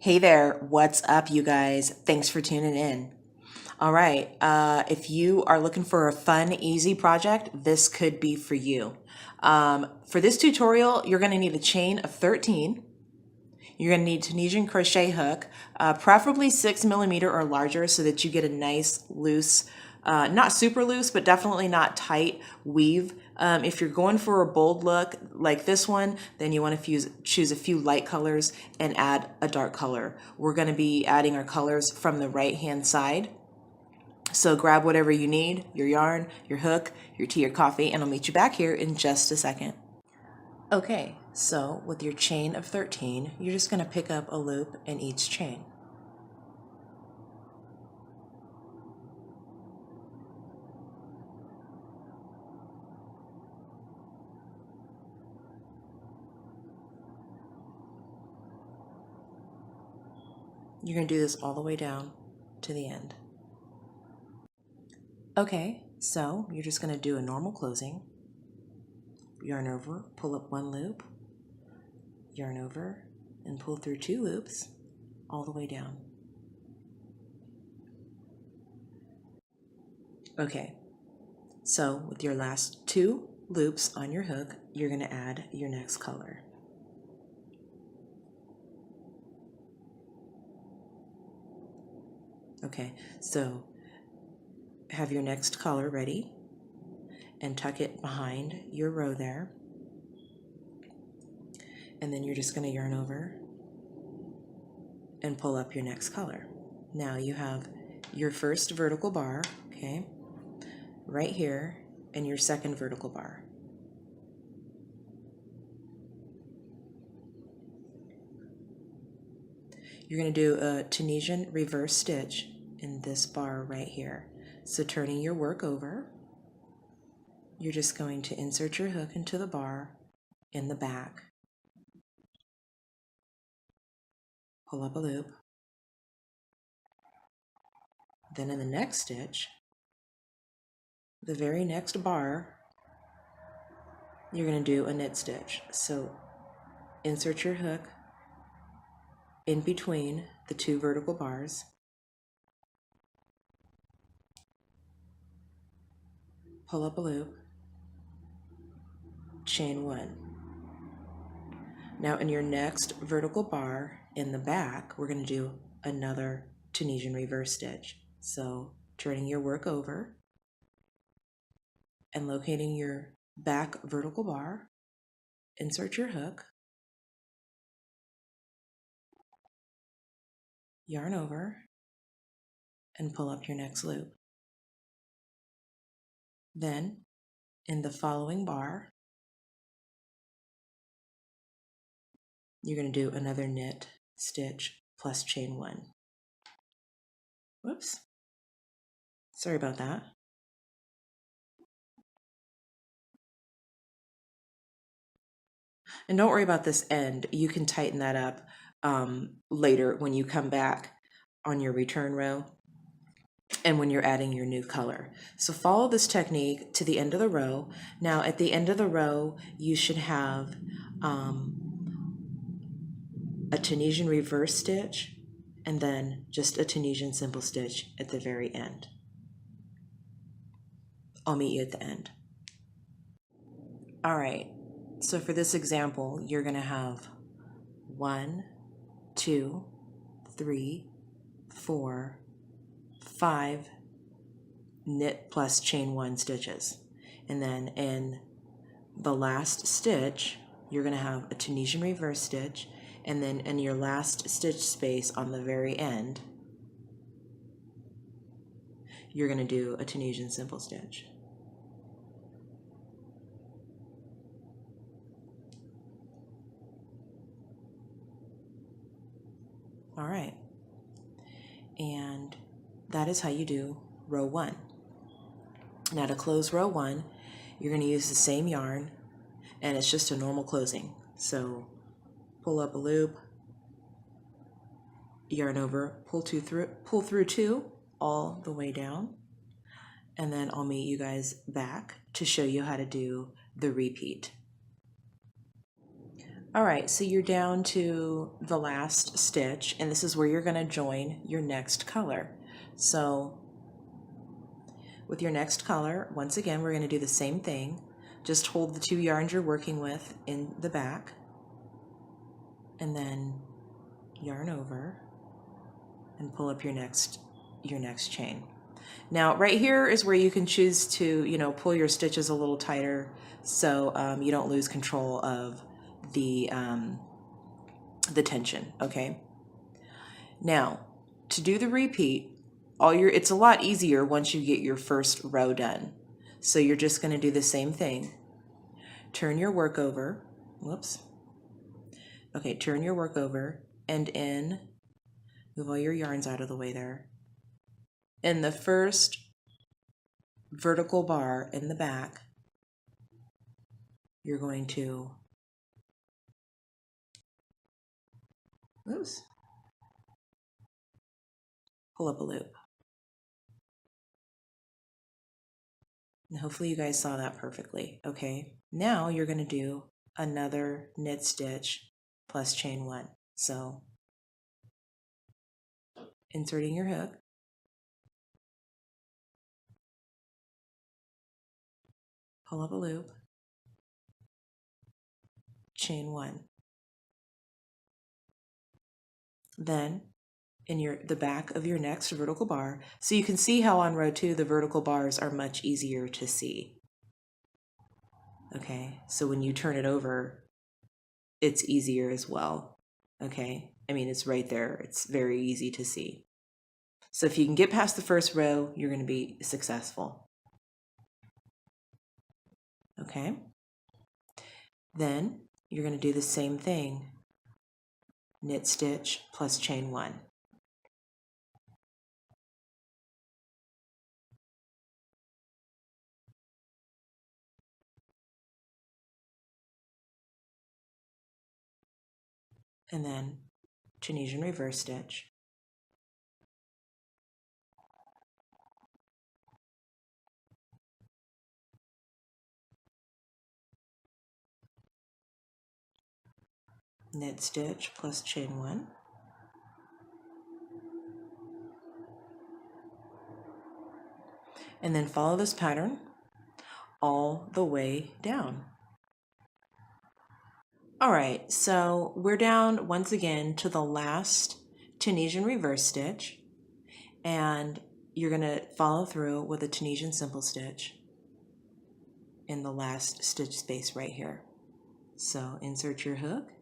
Hey there, what's up, you guys? Thanks for tuning in. All right, if you are looking for a fun, easy project, this could be for you. For this tutorial, you're going to need a chain of 13. You're going to need Tunisian crochet hook, preferably 6mm or larger so that you get a nice loose, not super loose, but definitely not tight weave. If you're going for a bold look like this one, then you want to choose a few light colors and add a dark color. We're going to be adding our colors from the right-hand side. So grab whatever you need, your yarn, your hook, your tea or coffee, and I'll meet you back here in just a second. Okay, so with your chain of 13, you're just going to pick up a loop in each chain. You're going to do this all the way down to the end. Okay, so you're just going to do a normal closing. Yarn over, pull up one loop, yarn over, and pull through 2 loops all the way down. Okay, so with your last 2 loops on your hook, you're going to add your next color. Okay, so have your next color ready and tuck it behind your row there. And then you're just going to yarn over and pull up your next color. Now you have your first vertical bar, okay, right here, and your second vertical bar. You're going to do a Tunisian reverse stitch in this bar right here. So turning your work over, you're just going to insert your hook into the bar in the back, pull up a loop, then in the next stitch, the very next bar, you're going to do a knit stitch. So insert your hook in between the 2 vertical bars, pull up a loop, chain 1. Now in your next vertical bar in the back, we're going to do another Tunisian reverse stitch. So turning your work over and locating your back vertical bar, insert your hook, yarn over, and pull up your next loop. Then in the following bar, you're going to do another knit stitch plus chain 1. Whoops. Sorry about that. And don't worry about this end. You can tighten that up later when you come back on your return row and when you're adding your new color. So follow this technique to the end of the row. Now at the end of the row, you should have a Tunisian reverse stitch and then just a Tunisian simple stitch at the very end. I'll meet you at the end. All right, so for this example, you're going to have 1, 2, 3, 4, 5 knit plus chain 1 stitches. And then in the last stitch, you're going to have a Tunisian reverse stitch, and then in your last stitch space on the very end, you're going to do a Tunisian simple stitch. All right, and that is how you do row 1. Now to close row 1, you're going to use the same yarn, and it's just a normal closing. So pull up a loop, yarn over, pull through 2 all the way down, and then I'll meet you guys back to show you how to do the repeat. All right, so you're down to the last stitch, and this is where you're going to join your next color. So with your next color, once again, we're going to do the same thing. Just hold the 2 yarns you're working with in the back, and then yarn over and pull up your next chain. Now right here is where you can choose to, pull your stitches a little tighter so you don't lose control of the tension, okay? Now, to do the repeat, it's a lot easier once you get your first row done. So you're just going to do the same thing. Turn your work over. Whoops. Okay, turn your work over and in. Move all your yarns out of the way there. In the first vertical bar in the back, you're going to pull up a loop. And hopefully you guys saw that perfectly. Okay, now you're going to do another knit stitch plus chain 1. So inserting your hook, pull up a loop, chain 1. Then in the back of your next vertical bar, so you can see how on row 2 the vertical bars are much easier to see. Okay, so when you turn it over, it's easier as well. Okay, I mean, it's right there. It's very easy to see. So if you can get past the first row, you're going to be successful. Okay, then you're going to do the same thing. Knit stitch plus chain 1. And then Tunisian reverse stitch. Knit stitch plus chain 1. And then follow this pattern all the way down. All right, so we're down once again to the last Tunisian reverse stitch, and you're going to follow through with a Tunisian simple stitch in the last stitch space right here. So insert your hook,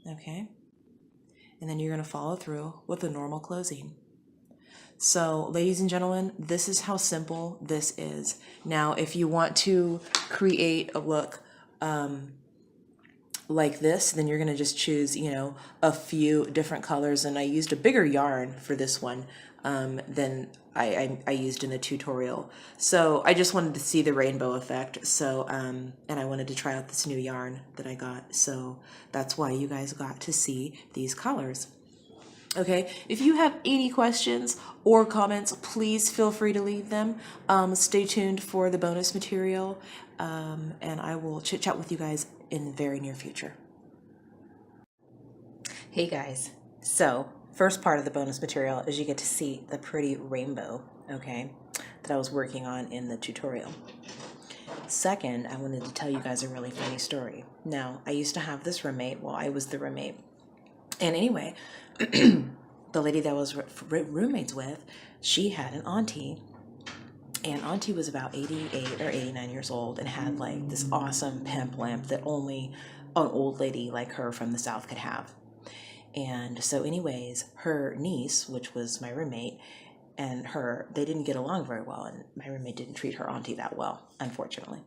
okay, and then you're going to follow through with a normal closing. So ladies and gentlemen, this is how simple this is. Now, if you want to create a look like this, then you're going to just choose, a few different colors. And I used a bigger yarn for this one than I used in the tutorial. So I just wanted to see the rainbow effect. So, and I wanted to try out this new yarn that I got. So that's why you guys got to see these colors. Okay, if you have any questions or comments, please feel free to leave them. Stay tuned for the bonus material, and I will chit chat with you guys in the very near future. Hey guys, so first part of the bonus material is you get to see the pretty rainbow, okay, that I was working on in the tutorial. Second, I wanted to tell you guys a really funny story. Now, I used to have this roommate, well, I was the roommate. And anyway, the lady that I was roommates with, she had an auntie, and auntie was about 88 or 89 years old and had like this awesome pimp lamp that only an old lady like her from the South could have. And so anyways, her niece, which was my roommate, and her, they didn't get along very well, and my roommate didn't treat her auntie that well, unfortunately.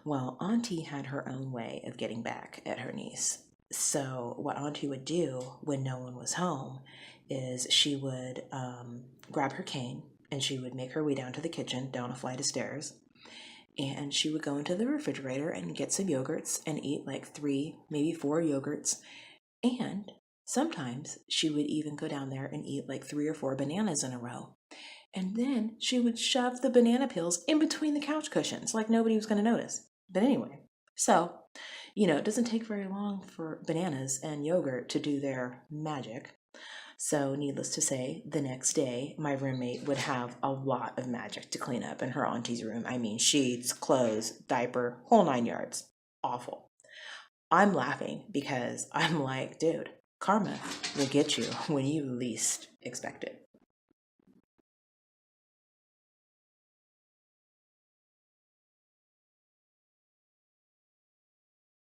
Well, auntie had her own way of getting back at her niece. So what auntie would do when no one was home is she would grab her cane and she would make her way down to the kitchen, down a flight of stairs, and she would go into the refrigerator and get some yogurts and eat like 3, maybe 4 yogurts. And sometimes she would even go down there and eat like 3 or 4 bananas in a row. And then she would shove the banana peels in between the couch cushions like nobody was going to notice. But anyway, so, it doesn't take very long for bananas and yogurt to do their magic. So, needless to say, the next day, my roommate would have a lot of magic to clean up in her auntie's room. I mean, sheets, clothes, diaper, whole 9 yards. Awful. I'm laughing because I'm like, dude, karma will get you when you least expect it.